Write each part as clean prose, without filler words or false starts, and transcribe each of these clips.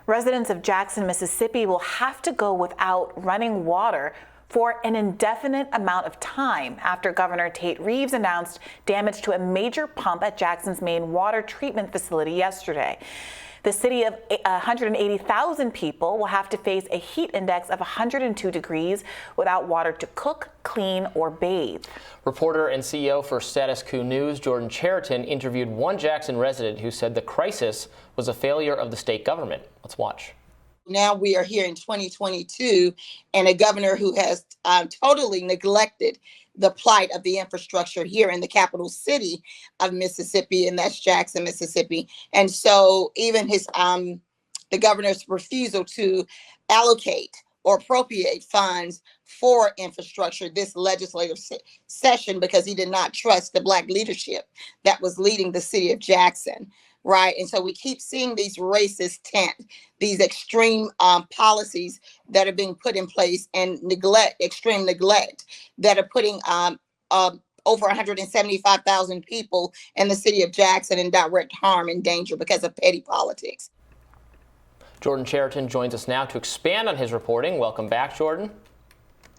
Residents of Jackson, Mississippi will have to go without running water for an indefinite amount of time after Governor Tate Reeves announced damage to a major pump at Jackson's main water treatment facility yesterday. The city of 180,000 people will have to face a heat index of 102 degrees without water to cook, clean, or bathe. Reporter and CEO for Status Coup News, Jordan Chariton, interviewed one Jackson resident who said the crisis was a failure of the state government. Let's watch. Now we are here in 2022 and a governor who has totally neglected the plight of the infrastructure here in the capital city of Mississippi, and that's Jackson, Mississippi. And so even the governor's refusal to allocate or appropriate funds for infrastructure this legislative session because he did not trust the Black leadership that was leading the city of Jackson. Right. And so we keep seeing these racist tent, these extreme policies that are being put in place, and extreme neglect that are putting over 175,000 people in the city of Jackson in direct harm and danger because of petty politics. Jordan Chariton joins us now to expand on his reporting. Welcome back, Jordan.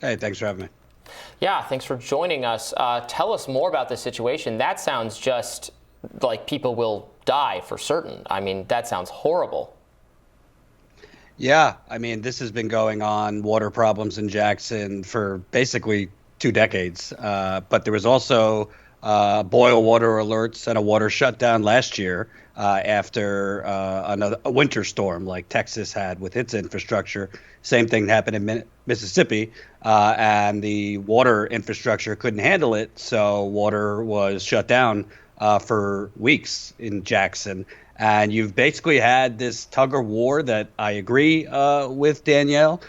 Hey, thanks for having me. Yeah, thanks for joining us. Tell us more about this situation. That sounds just like people will die for certain. I mean, that sounds horrible. Yeah, I mean, this has been going on, water problems in Jackson, for basically 2 decades. But there was also boil water alerts and a water shutdown last year after a winter storm like Texas had with its infrastructure. Same thing happened in Mississippi, and the water infrastructure couldn't handle it, so water was shut down for weeks in Jackson. And you've basically had this tug of war that I agree with Danielle,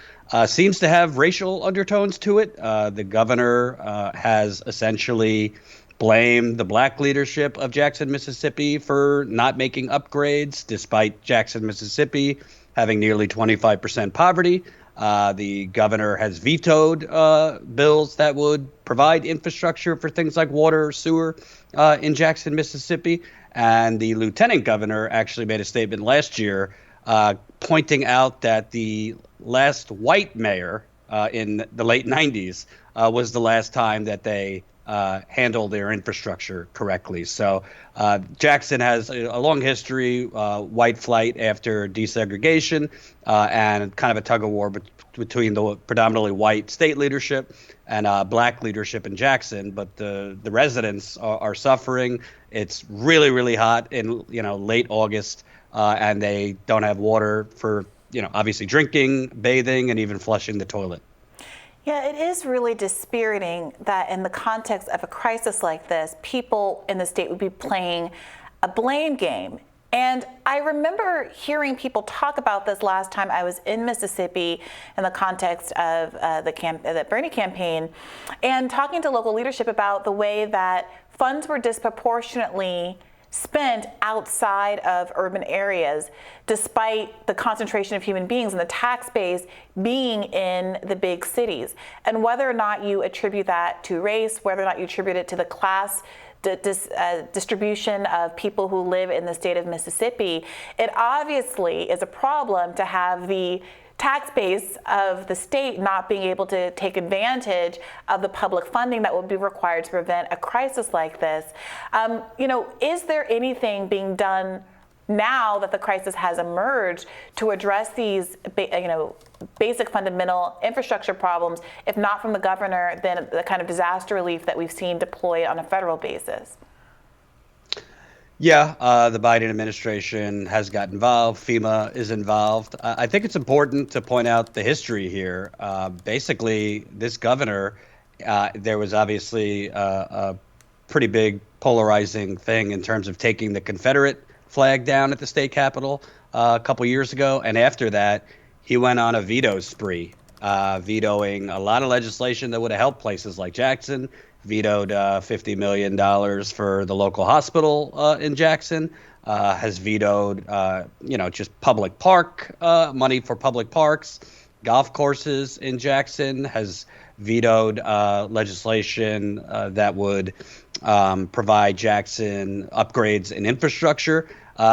seems to have racial undertones to it. The governor has essentially blamed the Black leadership of Jackson, Mississippi for not making upgrades, despite Jackson, Mississippi having nearly 25% poverty. The governor has vetoed bills that would provide infrastructure for things like water, sewer in Jackson, Mississippi. And the lieutenant governor actually made a statement last year pointing out that the last white mayor in the late 90s was the last time that they handled their infrastructure correctly. So Jackson has a long history, white flight after desegregation, and kind of a tug of war between the predominantly white state leadership and Black leadership in Jackson. But the residents are suffering. It's really, really hot in late August, and they don't have water for obviously drinking, bathing, and even flushing the toilet. Yeah, it is really dispiriting that in the context of a crisis like this, people in the state would be playing a blame game. And I remember hearing people talk about this last time I was in Mississippi in the context of the Bernie campaign, and talking to local leadership about the way that funds were disproportionately spent outside of urban areas, despite the concentration of human beings and the tax base being in the big cities. And whether or not you attribute that to race, whether or not you attribute it to the class distribution of people who live in the state of Mississippi, it obviously is a problem to have the tax base of the state not being able to take advantage of the public funding that would be required to prevent a crisis like this. Is there anything being done now that the crisis has emerged to address these, basic fundamental infrastructure problems, if not from the governor, then the kind of disaster relief that we've seen deployed on a federal basis? Yeah, the Biden administration has got involved. FEMA is involved. I think it's important to point out the history here. Basically, this governor, there was obviously a pretty big polarizing thing in terms of taking the Confederate flag down at the state capitol a couple years ago. And after that, he went on a veto spree, vetoing a lot of legislation that would have helped places like Jackson, vetoed $50 million for the local hospital in Jackson, has vetoed, just public park money for public parks, golf courses in Jackson, has vetoed legislation that would provide Jackson upgrades in infrastructure.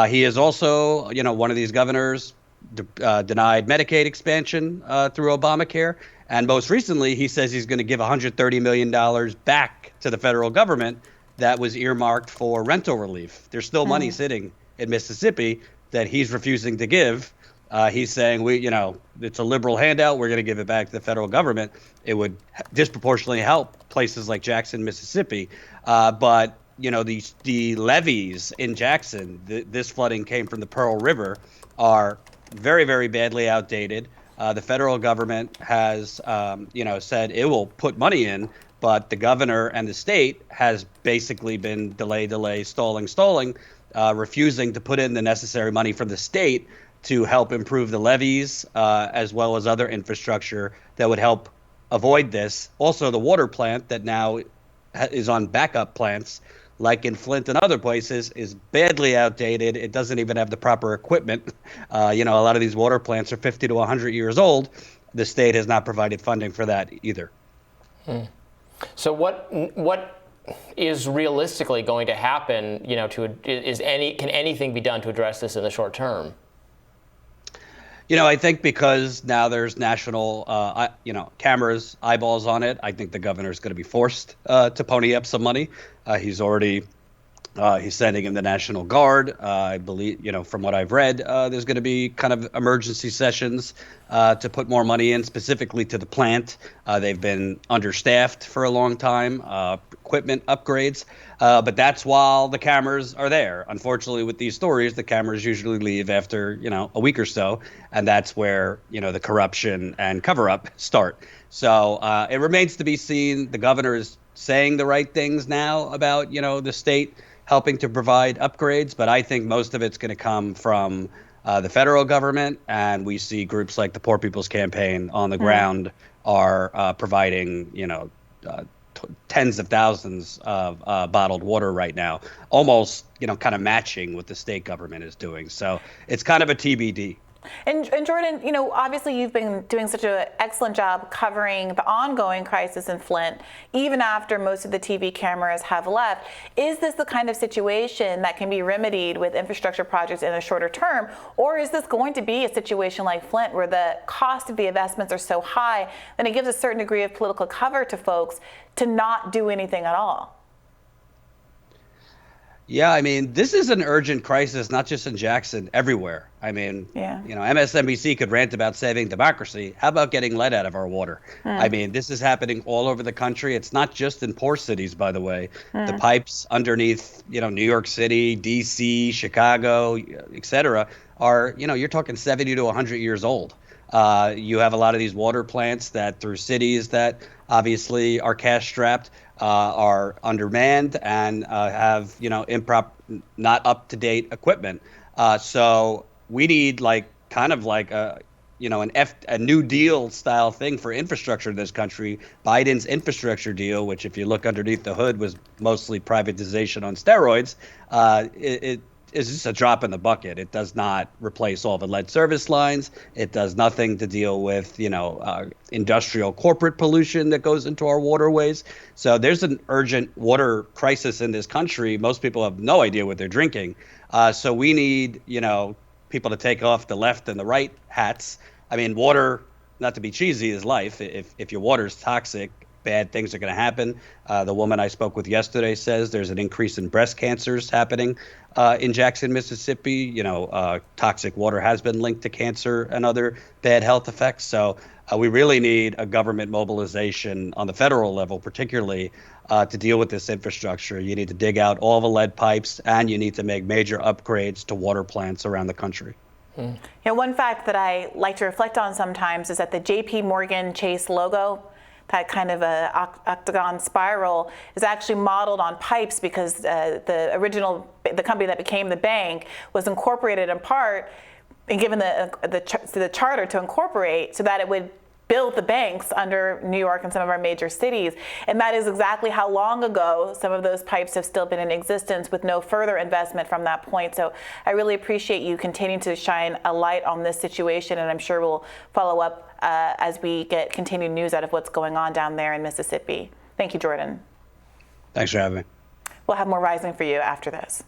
He is also, one of these governors denied Medicaid expansion through Obamacare. And most recently, he says he's going to give $130 million back to the federal government that was earmarked for rental relief. There's still money sitting in Mississippi that he's refusing to give. He's saying, it's a liberal handout. We're going to give it back to the federal government. It would disproportionately help places like Jackson, Mississippi. But the levees in Jackson, this flooding came from the Pearl River, are very, very badly outdated. The federal government has, said it will put money in, but the governor and the state has basically been delay, stalling, refusing to put in the necessary money from the state to help improve the levees, as well as other infrastructure that would help avoid this. Also, the water plant that now is on backup plants, like in Flint and other places, is badly outdated. It doesn't even have the proper equipment. A lot of these water plants are 50 to 100 years old. The state has not provided funding for that either. So what is realistically going to happen? Can anything be done to address this in the short term? I think because now there's national, cameras, eyeballs on it, I think the governor's going to be forced to pony up some money. He's sending in the National Guard. I believe, from what I've read, there's going to be kind of emergency sessions to put more money in specifically to the plant. They've been understaffed for a long time, equipment upgrades. But that's while the cameras are there. Unfortunately, with these stories, the cameras usually leave after, a week or so. And that's where, the corruption and cover up start. So it remains to be seen. The governor is saying the right things now about, the state helping to provide upgrades. But I think most of it's going to come from the federal government. And we see groups like the Poor People's Campaign on the ground are providing, tens of thousands of bottled water right now, almost, kind of matching what the state government is doing. So it's kind of a TBD. And Jordan, obviously you've been doing such an excellent job covering the ongoing crisis in Flint, even after most of the TV cameras have left. Is this the kind of situation that can be remedied with infrastructure projects in a shorter term? Or is this going to be a situation like Flint where the cost of the investments are so high that it gives a certain degree of political cover to folks to not do anything at all? Yeah, this is an urgent crisis, not just in Jackson, everywhere. MSNBC could rant about saving democracy. How about getting lead out of our water? This is happening all over the country. It's not just in poor cities, by the way. The pipes underneath, New York City, D.C., Chicago, et cetera, are, you're talking 70 to 100 years old. You have a lot of these water plants that through cities that obviously are cash strapped, are undermanned and have improper, not up to date equipment. So we need a New Deal style thing for infrastructure in this country. Biden's infrastructure deal, which if you look underneath the hood was mostly privatization on steroids, it is just a drop in the bucket. It does not replace all the lead service lines. It does nothing to deal with, industrial corporate pollution that goes into our waterways. So there's an urgent water crisis in this country. Most people have no idea what they're drinking. So we need, people to take off the left and the right hats. Water, not to be cheesy, is life. If your water is toxic, bad things are going to happen. The woman I spoke with yesterday says there's an increase in breast cancers happening in Jackson, Mississippi. Toxic water has been linked to cancer and other bad health effects. So we really need a government mobilization on the federal level, particularly to deal with this infrastructure. You need to dig out all the lead pipes, and you need to make major upgrades to water plants around the country. One fact that I like to reflect on sometimes is that the J.P. Morgan Chase logo, that kind of a octagon spiral, is actually modeled on pipes because the company that became the bank was incorporated in part and given the charter to incorporate so that it would build the banks under New York and some of our major cities. And that is exactly how long ago some of those pipes have still been in existence with no further investment from that point. So I really appreciate you continuing to shine a light on this situation, and I'm sure we'll follow up as we get continued news out of what's going on down there in Mississippi. Thank you, Jordan. Thanks for having me. We'll have more Rising for you after this.